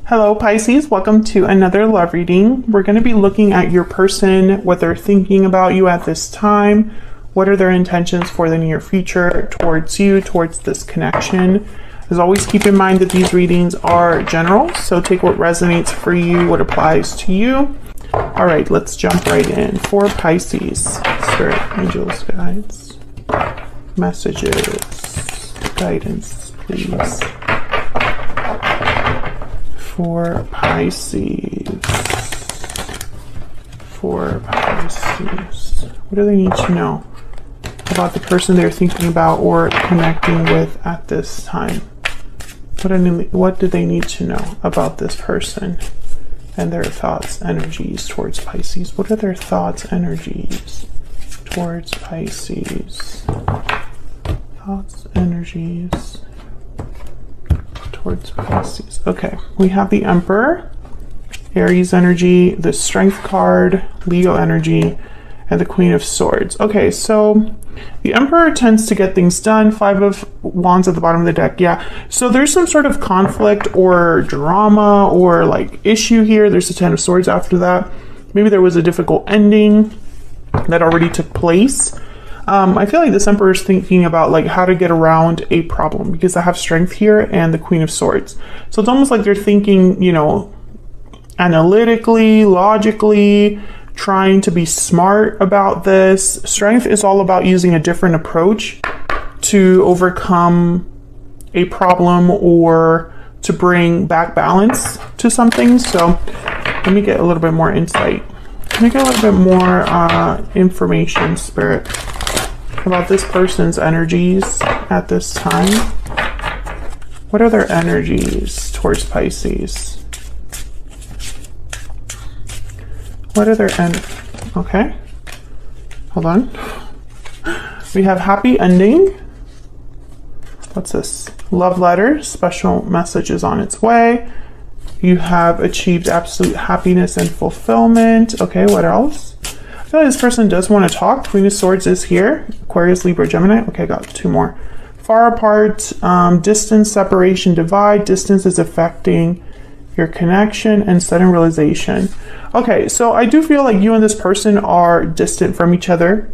Hello Pisces, welcome to another love reading. We're going to be looking at your person, what they're thinking about you at this time, what are their intentions for the near future towards you, towards this connection. As always, keep in mind that these readings are general, so take what resonates for you, what applies to you. All right, let's jump right in. For Pisces, Spirit, Angels, Guides, Messages, Guidance, please. For Pisces. For Pisces. What do they need to know about the person they're thinking about or connecting with at this time? What do they need to know about this person and their thoughts, energies towards Pisces? What are their thoughts, energies towards Pisces? Thoughts, energies towards Pisces. Okay, we have the Emperor, Aries energy, the Strength card, Leo energy, and the Queen of Swords. Okay, so the Emperor tends to get things done. 5 of Wands at the bottom of the deck. Yeah, so there's some sort of conflict or drama or like issue here. There's the 10 of Swords after that. Maybe there was a difficult ending that already took place. I feel like this Emperor is thinking about like how to get around a problem because I have Strength here and the Queen of Swords. So it's almost like they're thinking, you know, analytically, logically, trying to be smart about this. Strength is all about using a different approach to overcome a problem or to bring back balance to something. So let me get a little bit more insight. Let me get a little bit more information, Spirit, about this person's energies at this time. What are their energies towards Pisces? What are their okay, hold on. We have happy ending. What's this? Love letter, special messages on its way. You have achieved absolute happiness and fulfillment. Okay, what else? I feel like this person does want to talk. Queen of Swords is here. Aquarius, Libra, Gemini. Okay, got 2 more. Far apart, distance, separation, divide. Distance is affecting your connection and sudden realization. Okay, so I do feel like you and this person are distant from each other.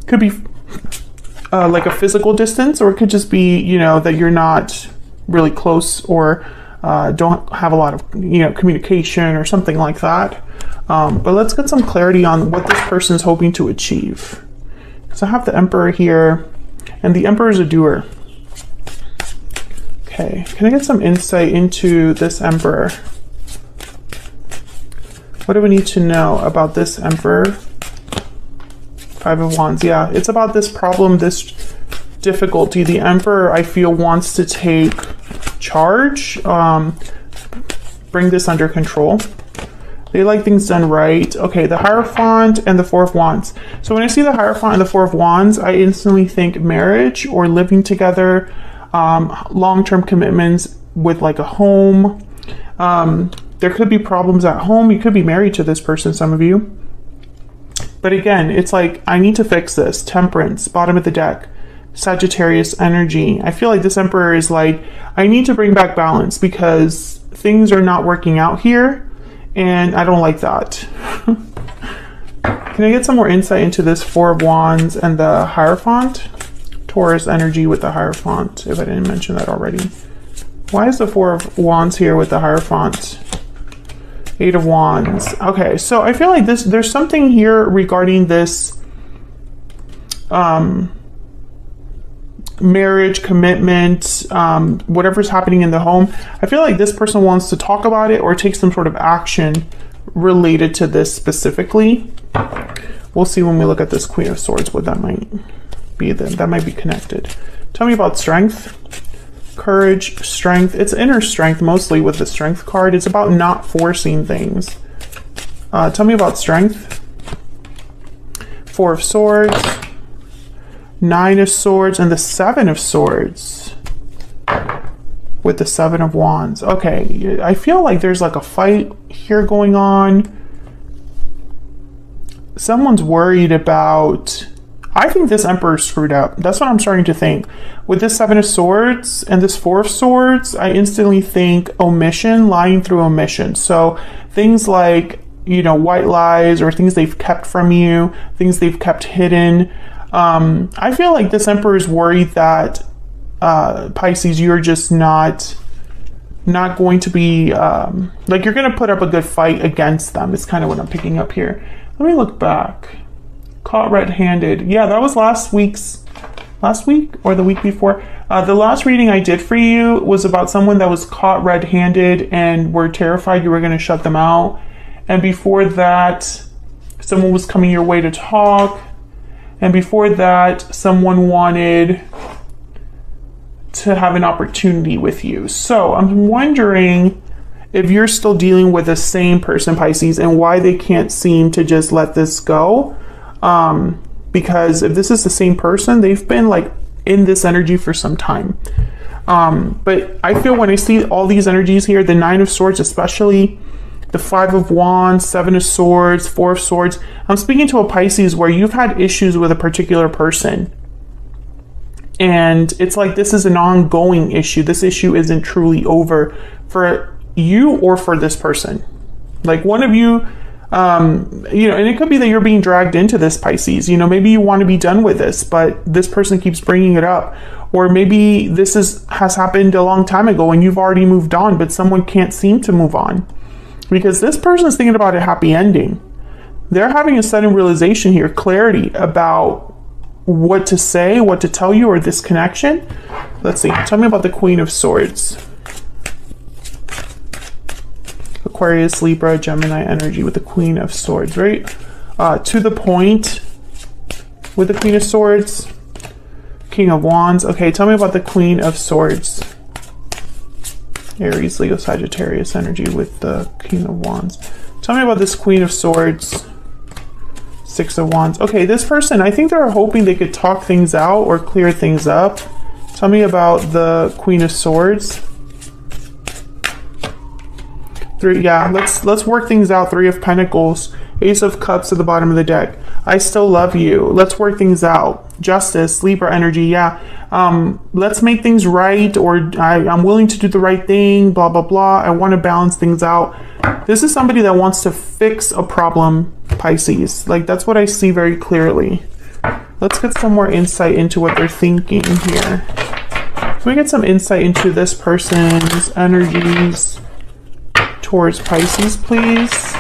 Could be like a physical distance, or it could just be, you know, that you're not really close or don't have a lot of, you know, communication or something like that. But let's get some clarity on what this person is hoping to achieve. So I have the Emperor here, and the Emperor is a doer. Okay, can I get some insight into this Emperor? What do we need to know about this Emperor? 5 of Wands, yeah, it's about this problem, this difficulty. The Emperor, I feel, wants to take charge, bring this under control. They like things done right. Okay, the Hierophant and the 4 of Wands. So when I see the Hierophant and the 4 of Wands, I instantly think marriage or living together, long-term commitments with like a home. There could be problems at home. You could be married to this person, some of you. But again, it's like, I need to fix this. Temperance, bottom of the deck. Sagittarius energy. I feel like this Emperor is like, I need to bring back balance because things are not working out here. And I don't like that. Can I get some more insight into this 4 of Wands and the Hierophant? Taurus energy with the Hierophant, if I didn't mention that already. Why is the 4 of Wands here with the Hierophant? 8 of Wands. Okay, so I feel like there's something here regarding this marriage, commitment, whatever's happening in the home. I feel like this person wants to talk about it or take some sort of action related to this specifically. We'll see when we look at this Queen of Swords what that might be. That might be connected. Tell me about strength, courage, strength. It's inner strength mostly with the Strength card. It's about not forcing things. Tell me about strength. 4 of Swords, 9 of Swords, and the 7 of Swords with the 7 of Wands. Okay, I feel like there's like a fight here going on. Someone's worried about I think this Emperor screwed up. That's what I'm starting to think. With this Seven of Swords and this Four of Swords, I instantly think omission, lying through omission. So things like, you know, white lies or things they've kept from you, things they've kept hidden. I feel like this Emperor is worried that Pisces, you're just not going to be, like you're going to put up a good fight against them. It's kind of what I'm picking up here. Let me look back. Caught red-handed. Yeah, that was last week or the week before. The last reading I did for you was about someone that was caught red-handed and were terrified you were going to shut them out. And before that, someone was coming your way to talk. And before that, someone wanted to have an opportunity with you. So I'm wondering if you're still dealing with the same person, Pisces, and why they can't seem to just let this go. Because if this is the same person, they've been like in this energy for some time. But I feel when I see all these energies here, the Nine of Swords, especially the Five of Wands, Seven of Swords, Four of Swords, I'm speaking to a Pisces where you've had issues with a particular person. And it's like this is an ongoing issue. This issue isn't truly over for you or for this person. Like one of you, you know, and it could be that you're being dragged into this, Pisces. You know, maybe you want to be done with this, but this person keeps bringing it up. Or maybe this has happened a long time ago and you've already moved on, but someone can't seem to move on. Because this person is thinking about a happy ending. They're having a sudden realization here, clarity about what to say, what to tell you, or this connection. Let's see. Tell me about the Queen of Swords. Aquarius, Libra, Gemini energy with the Queen of Swords, right? To the point with the Queen of Swords. King of Wands. Okay, tell me about the Queen of Swords. Aries, Leo, Sagittarius energy with the King of Wands. Tell me about this Queen of Swords. Six of Wands. Okay, this person, I think they're hoping they could talk things out or clear things up. Tell me about the Queen of Swords. Three, yeah, let's work things out. Three of Pentacles. Ace of Cups at the bottom of the deck. I still love you. Let's work things out. Justice, Libra energy, yeah. Let's make things right, or I'm willing to do the right thing, blah, blah, blah. I want to balance things out. This is somebody that wants to fix a problem, Pisces. Like, that's what I see very clearly. Let's get some more insight into what they're thinking here. Can we get some insight into this person's energies towards Pisces, please?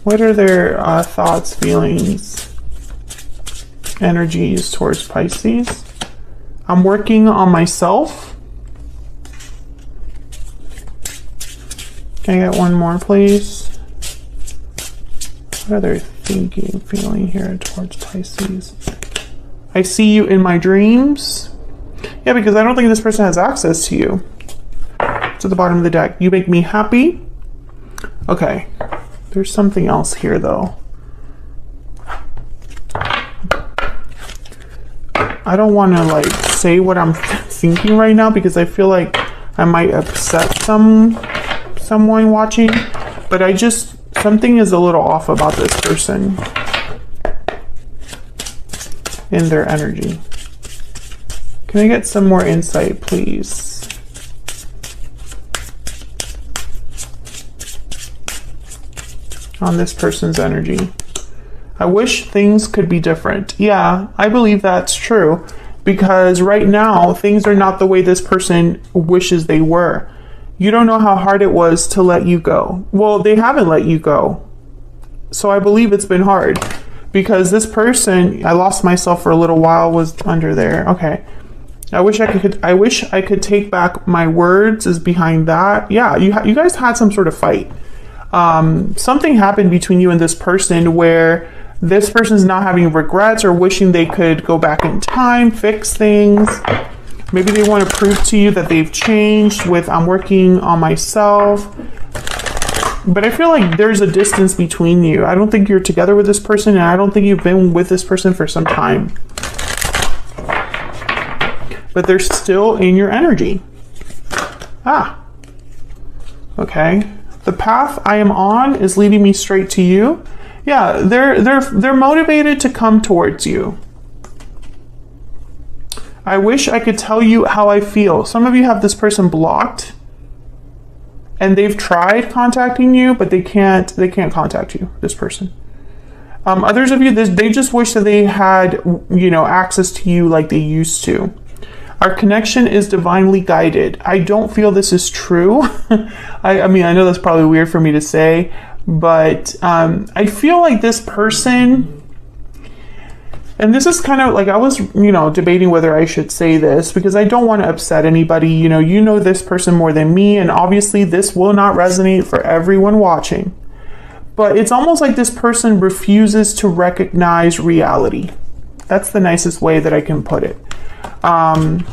What are their thoughts, feelings, energies towards Pisces? I'm working on myself. Can I get one more, please? What are they thinking, feeling here towards Pisces? I see you in my dreams. Yeah, because I don't think this person has access to you. It's at the bottom of the deck. You make me happy. Okay. There's something else here, though. I don't want to, like, say what I'm thinking right now because I feel like I might upset someone watching. But something is a little off about this person in their energy. Can I get some more insight, please? On this person's energy. I wish things could be different. Yeah, I believe that's true. Because right now, things are not the way this person wishes they were. You don't know how hard it was to let you go. Well, they haven't let you go. So I believe it's been hard. Because this person, I lost myself for a little while, was under there. Okay. I wish I could take back my words is behind that. Yeah, you guys had some sort of fight. Something happened between you and this person where this person's not having regrets or wishing they could go back in time, fix things. Maybe they want to prove to you that they've changed with I'm working on myself. But I feel like there's a distance between you. I don't think you're together with this person, and I don't think you've been with this person for some time. But they're still in your energy. Okay. The path I am on is leading me straight to you. Yeah, they're motivated to come towards you. I wish I could tell you how I feel. Some of you have this person blocked, and they've tried contacting you, but they can't contact you, this person. Others of you, they just wish that they had, access to you like they used to. Our connection is divinely guided. I don't feel this is true. I mean, I know that's probably weird for me to say, but I feel like this person, and this is kind of like, I was, debating whether I should say this because I don't want to upset anybody. You know this person more than me, and obviously this will not resonate for everyone watching. But it's almost like this person refuses to recognize reality. That's the nicest way that I can put it. Bottom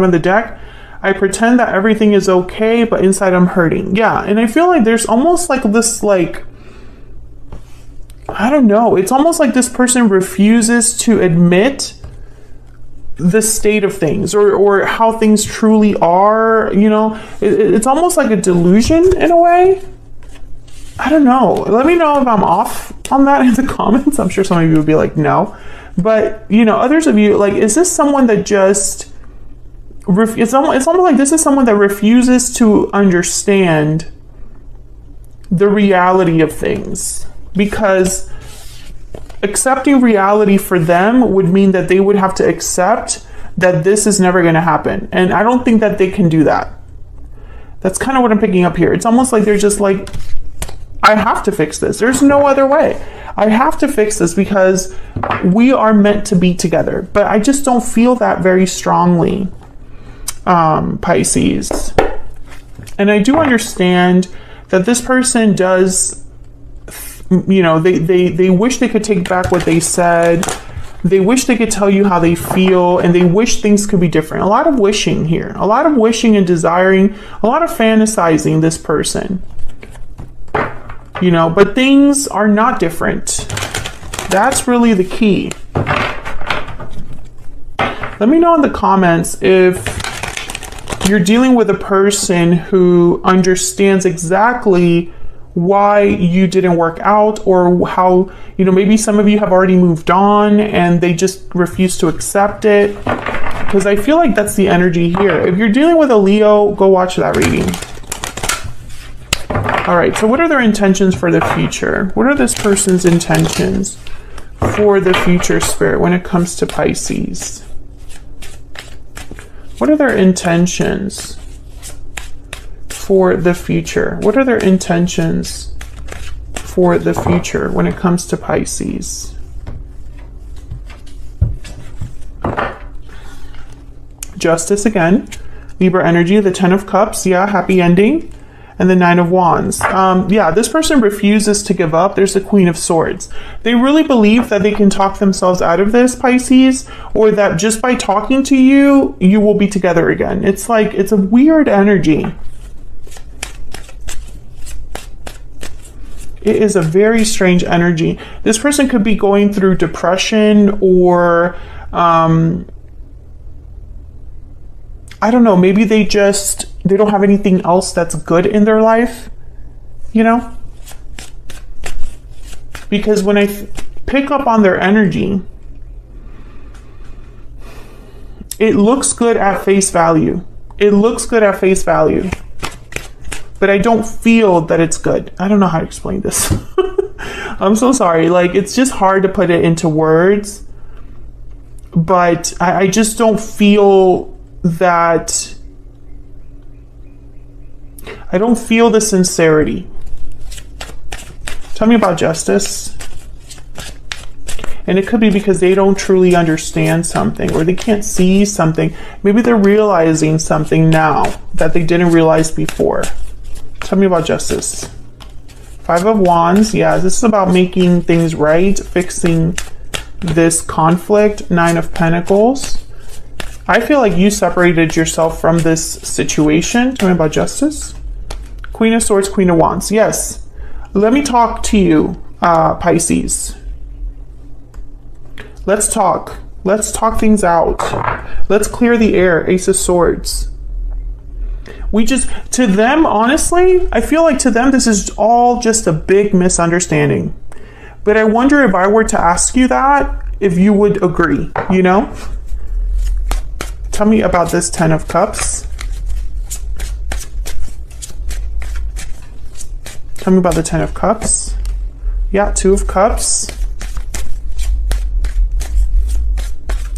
of the deck, I pretend that everything is okay, but inside I'm hurting. Yeah, and I feel like there's almost like this, I don't know. It's almost like this person refuses to admit the state of things or how things truly are. It's almost like a delusion in a way. I don't know. Let me know if I'm off on that in the comments. I'm sure some of you would be like, no. But, others of you, is this someone that just, it's almost like this is someone that refuses to understand the reality of things. Because accepting reality for them would mean that they would have to accept that this is never going to happen. And I don't think that they can do that. That's kind of what I'm picking up here. It's almost like they're just like, I have to fix this. There's no other way. I have to fix this because we are meant to be together. But I just don't feel that very strongly, Pisces. And I do understand that this person does, they wish they could take back what they said. They wish they could tell you how they feel, and they wish things could be different. A lot of wishing here. A lot of wishing and desiring. A lot of fantasizing this person. But things are not different. That's really the key. Let me know in the comments if you're dealing with a person who understands exactly why you didn't work out, or how, maybe some of you have already moved on and they just refuse to accept it. Because I feel like that's the energy here. If you're dealing with a Leo, go watch that reading. All right, so what are their intentions for the future? What are this person's intentions for the future, Spirit, when it comes to Pisces? What are their intentions for the future? What are their intentions for the future when it comes to Pisces? Justice again. Libra energy, the 10 of Cups. Yeah, happy ending. And the 9 of Wands. Yeah, this person refuses to give up. There's the Queen of Swords. They really believe that they can talk themselves out of this, Pisces, or that just by talking to you, you will be together again. It's like, it's a weird energy. It is a very strange energy. This person could be going through depression, or I don't know, maybe they don't have anything else that's good in their life, Because when I pick up on their energy, it looks good at face value. It looks good at face value. But I don't feel that it's good. I don't know how to explain this. I'm so sorry. It's just hard to put it into words. But I just don't feel that. I don't feel the sincerity. Tell me about Justice. And it could be because they don't truly understand something, or they can't see something. Maybe they're realizing something now that they didn't realize before. Tell me about Justice. 5 of Wands. Yeah, this is about making things right, fixing this conflict. 9 of Pentacles. I feel like you separated yourself from this situation. Tell me about Justice. Queen of Swords, Queen of Wands. Yes. Let me talk to you, Pisces. Let's talk. Let's talk things out. Let's clear the air. Ace of Swords. To them, honestly, I feel like to them, this is all just a big misunderstanding. But I wonder if I were to ask you that, if you would agree, you know? Tell me about this 10 of Cups. Tell me about the 10 of Cups. Yeah, 2 of Cups.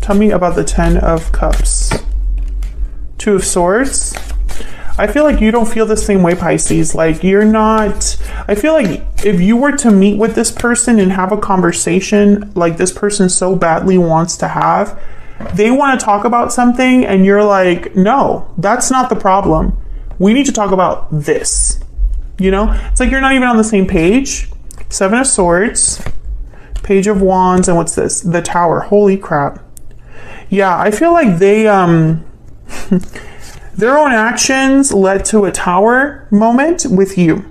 Tell me about the 10 of Cups. 2 of Swords. I feel like you don't feel the same way, Pisces. Like, you're not... I feel like if you were to meet with this person and have a conversation like this person so badly wants to have, they want to talk about something and you're like, no, that's not the problem. We need to talk about this. You know? It's like you're not even on the same page. 7 of Swords. Page of Wands. And what's this? The Tower. Holy crap. Yeah, I feel like they... their own actions led to a Tower moment with you.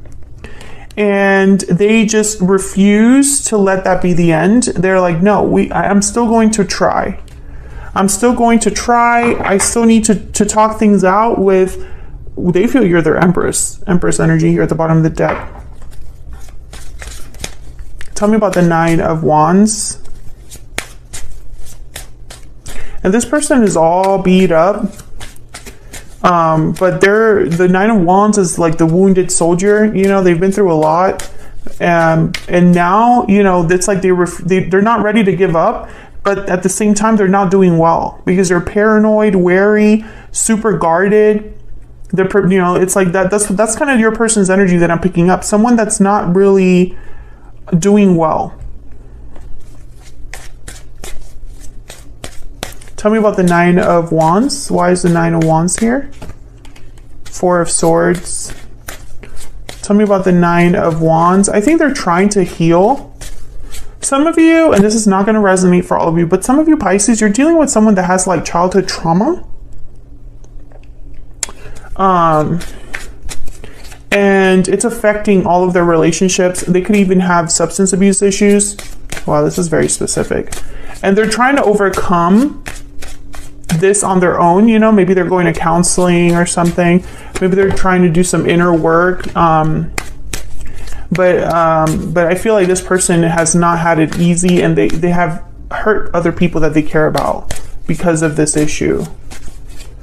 And they just refuse to let that be the end. They're like, no, I'm still going to try. I'm still going to try. I still need to talk things out with... They feel you're their Empress. Empress energy here at the bottom of the deck. Tell me about the 9 of Wands. And this person is all beat up. But the 9 of Wands is like the wounded soldier. You know, they've been through a lot. And now, you know, it's like they're not ready to give up. But at the same time, they're not doing well. Because they're paranoid, wary, super guarded. They're, you know, it's like that's kind of your person's energy that I'm picking up. Someone that's not really doing well. Tell me about the 9 of Wands. Why is the 9 of Wands here? 4 of Swords. Tell me about the 9 of Wands. I think they're trying to heal. Some of you, and this is not going to resonate for all of you, but some of you Pisces, you're dealing with someone that has like childhood trauma. And it's affecting all of their relationships. They could even have substance abuse issues. Wow, this is very specific. And they're trying to overcome this on their own, you know, maybe they're going to counseling or something. Maybe they're trying to do some inner work. But I feel like this person has not had it easy, and they have hurt other people that they care about because of this issue.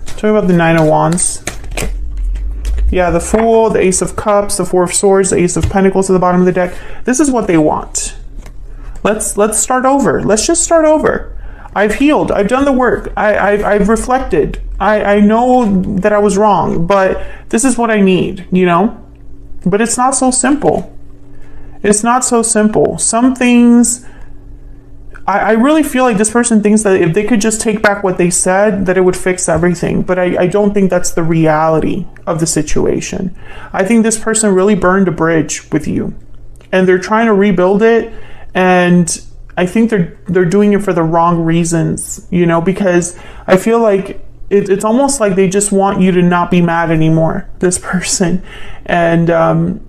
Tell me about the 9 of Wands. Yeah, the Fool, the Ace of Cups, the 4 of Swords, the Ace of Pentacles at the bottom of the deck. This is what they want. Let's start over. Let's just start over. I've healed. I've done the work. I've reflected. I know that I was wrong, but this is what I need, you know? But it's not so simple. It's not so simple. Some things, I really feel like this person thinks that if they could just take back what they said, that it would fix everything. But I don't think that's the reality of the situation. I think this person really burned a bridge with you, and they're trying to rebuild it. And I think they're doing it for the wrong reasons, you know, because I feel like it's almost like they just want you to not be mad anymore, this person. And,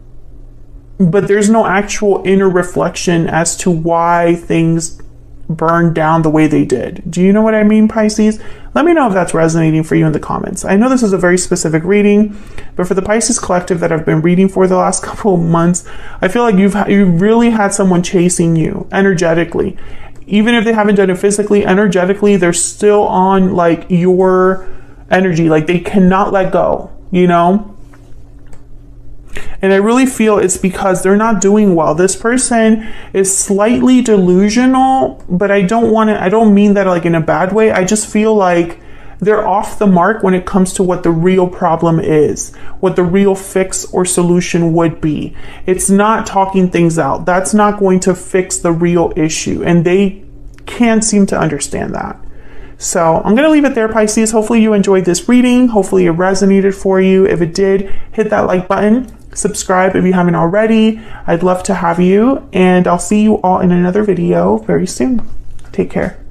but there's no actual inner reflection as to why things burned down the way they did. Do you know what I mean, Pisces? Let me know if that's resonating for you in the comments. I know this is a very specific reading, but for the Pisces collective that I've been reading for the last couple of months, I feel like you've really had someone chasing you energetically. Even if they haven't done it physically, energetically, they're still on like your energy. Like they cannot let go, you know? And I really feel it's because they're not doing well. This person is slightly delusional, but I don't mean that like in a bad way. I just feel like they're off the mark when it comes to what the real problem is, what the real fix or solution would be. It's not talking things out. That's not going to fix the real issue. And they can't seem to understand that. So I'm going to leave it there, Pisces. Hopefully you enjoyed this reading. Hopefully it resonated for you. If it did, hit that like button. Subscribe if you haven't already. I'd love to have you, and I'll see you all in another video very soon. Take care.